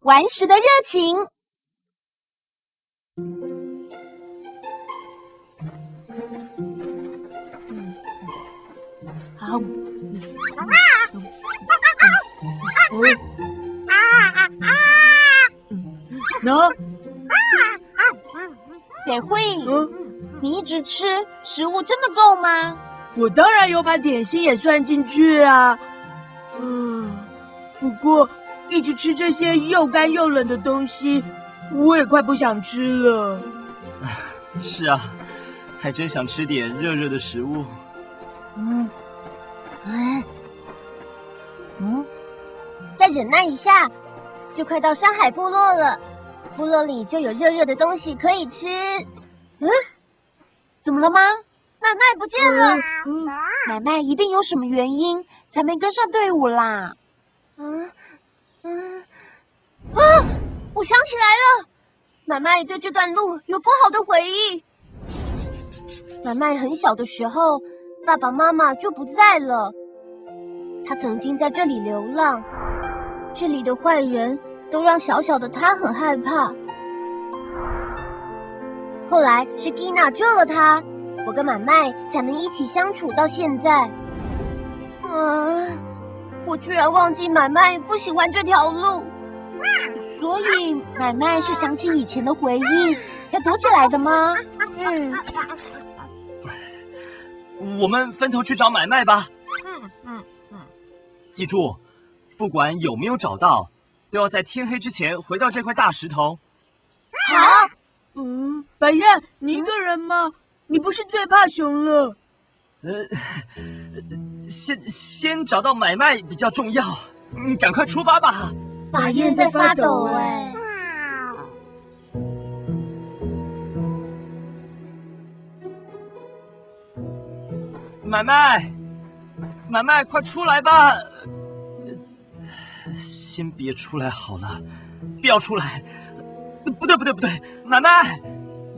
玩时的热情。北慧，你一直吃，食物真的够吗？我当然有把点心也算进去啊。不过一直吃这些又干又冷的东西，我也快不想吃了。是啊，还真想吃点热热的食物。再忍耐一下，就快到山海部落了。部落里就有热热的东西可以吃。怎么了吗？奶奶不见了。奶奶一定有什么原因才没跟上队伍啦。我想起来了，奶奶对这段路有不好的回忆。奶奶很小的时候，爸爸妈妈就不在了。她曾经在这里流浪，这里的坏人都让小小的她很害怕。后来是吉娜救了她，我跟买卖才能一起相处到现在。我居然忘记买卖不喜欢这条路。所以买卖是想起以前的回忆才躲起来的吗？我们分头去找买卖吧。记住，不管有没有找到，都要在天黑之前回到这块大石头。好。白燕，你一个人吗？你不是最怕熊了？先找到买卖比较重要。赶快出发吧。白燕在发抖哎。买卖，快出来吧！先别出来好了，不要出来！不对，买卖，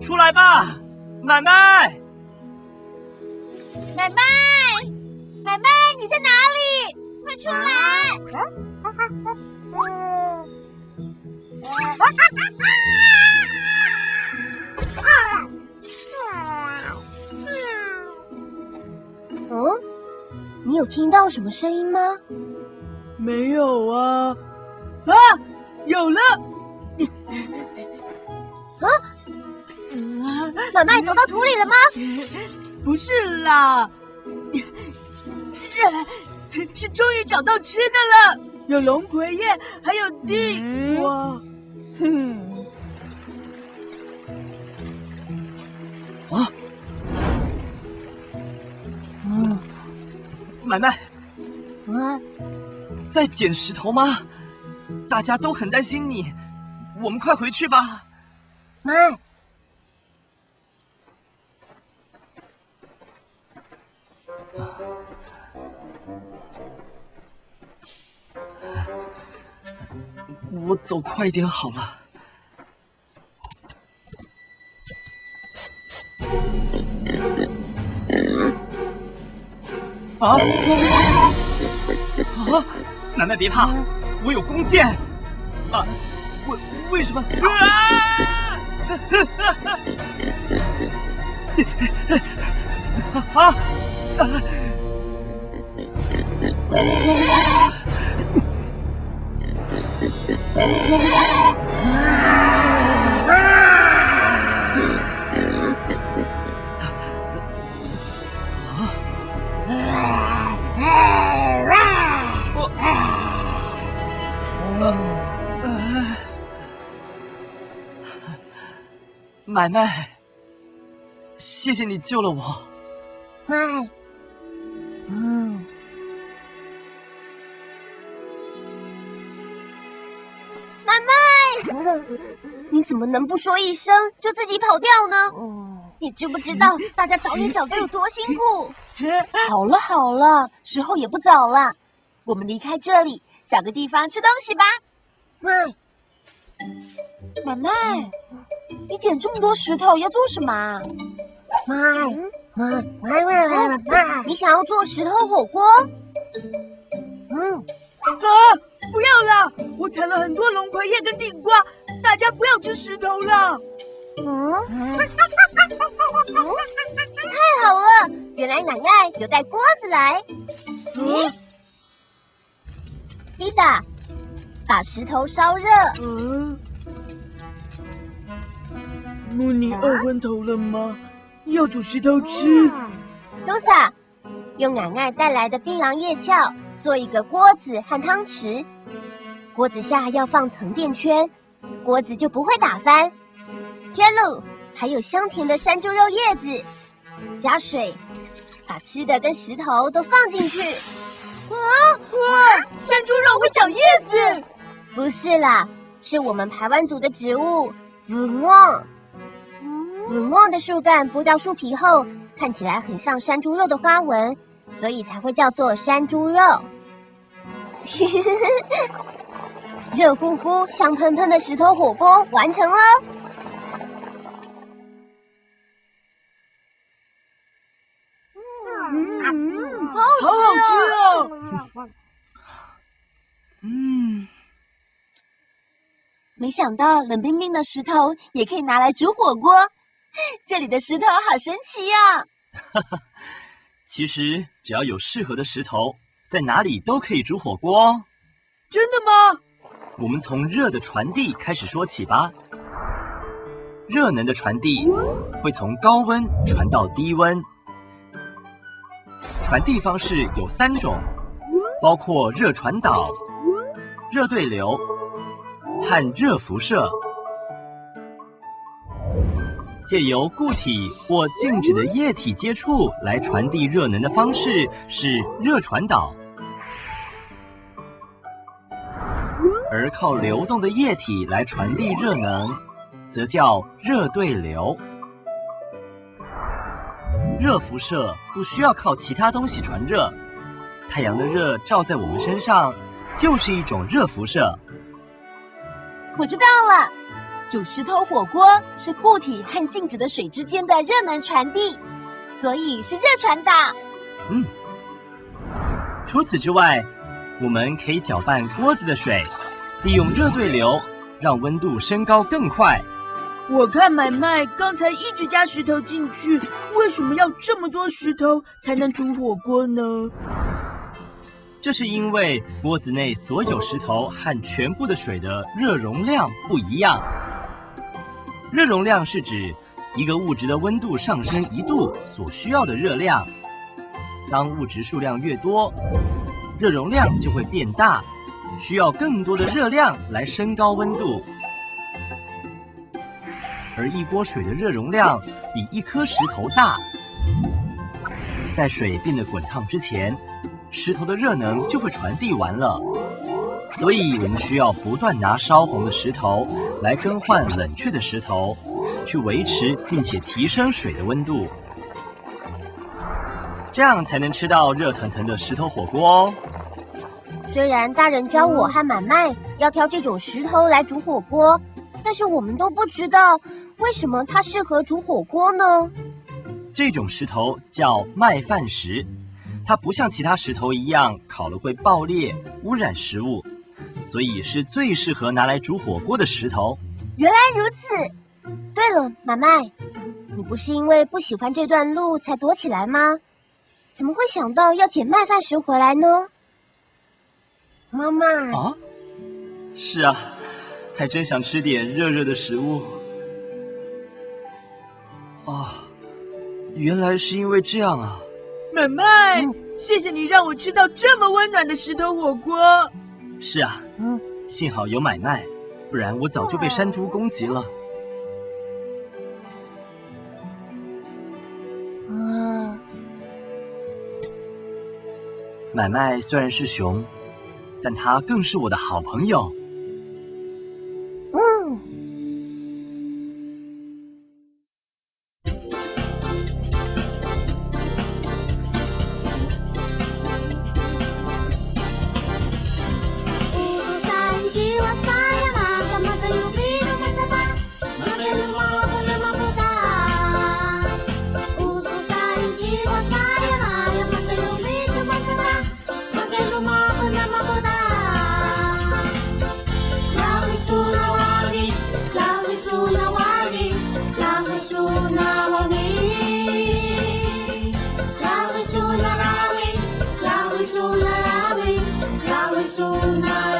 出来吧！买卖，你在哪里？快出来！你有听到什么声音吗？没有啊！有了！买卖走到土里了吗？不是啦，是终于找到吃的了，有龙葵叶，还有地瓜。买卖，在捡石头吗？大家都很担心你，我们快回去吧。妈，我走快一点好了。奶奶别怕，我有弓箭。为什么？买卖，谢谢你救了我。买卖，你怎么能不说一声就自己跑掉呢？你知不知道大家找你找得有多辛苦？好了，时候也不早了，我们离开这里，找个地方吃东西吧。买卖，你捡这么多石头要做什么？你想要做石头火锅？不要啦！我采了很多龙葵叶跟地瓜，大家不要吃石头了。太好了，原来奶奶有带锅子来。伊达，把石头烧热。穆尼饿昏头了吗？要煮石头吃。多萨，用奶奶带来的槟榔叶鞘做一个锅子和汤匙，锅子下要放藤垫圈，锅子就不会打翻。Jello，还有香甜的山猪肉叶子，加水，把吃的跟石头都放进去。山猪肉会长叶子？不是啦，是我们排湾族的植物文旺。文旺的树干剥掉树皮后，看起来很像山猪肉的花纹，所以才会叫做山猪肉。热乎乎、香喷喷的石头火锅完成了。好好吃哦！没想到冷冰冰的石头也可以拿来煮火锅，这里的石头好神奇呀！其实只要有适合的石头，在哪里都可以煮火锅哦。真的吗？我们从热的传递开始说起吧。热能的传递会从高温传到低温，传递方式有3种，包括热传导、热对流和热辐射。借由固体或静止的液体接触来传递热能的方式是热传导，而靠流动的液体来传递热能，则叫热对流。热辐射不需要靠其他东西传热，太阳的热照在我们身上，就是一种热辐射。我知道了，煮石头火锅是固体和静止的水之间的热能传递，所以是热传导。除此之外，我们可以搅拌锅子的水，利用热对流，让温度升高更快。我看买卖刚才一直加石头进去，为什么要这么多石头才能煮火锅呢？这是因为锅子内所有石头和全部的水的热容量不一样。热容量是指一个物质的温度上升1度所需要的热量。当物质数量越多，热容量就会变大，需要更多的热量来升高温度。而一锅水的热容量比一颗石头大。在水变得滚烫之前，石头的热能就会传递完了，所以我们需要不断拿烧红的石头来更换冷却的石头，去维持并且提升水的温度，这样才能吃到热腾腾的石头火锅哦。虽然大人教我和买卖要挑这种石头来煮火锅，但是我们都不知道为什么它适合煮火锅呢？这种石头叫麦饭石，它不像其他石头一样烤了会爆裂，污染食物，所以是最适合拿来煮火锅的石头。原来如此。对了，买卖，你不是因为不喜欢这段路才躲起来吗？怎么会想到要捡麦饭石回来呢？妈妈啊，是啊，还真想吃点热热的食物。啊，原来是因为这样啊！买卖，谢谢你让我吃到这么温暖的石头火锅。是啊，幸好有买卖，不然我早就被山猪攻击了。买卖虽然是熊，但它更是我的好朋友。牛奶。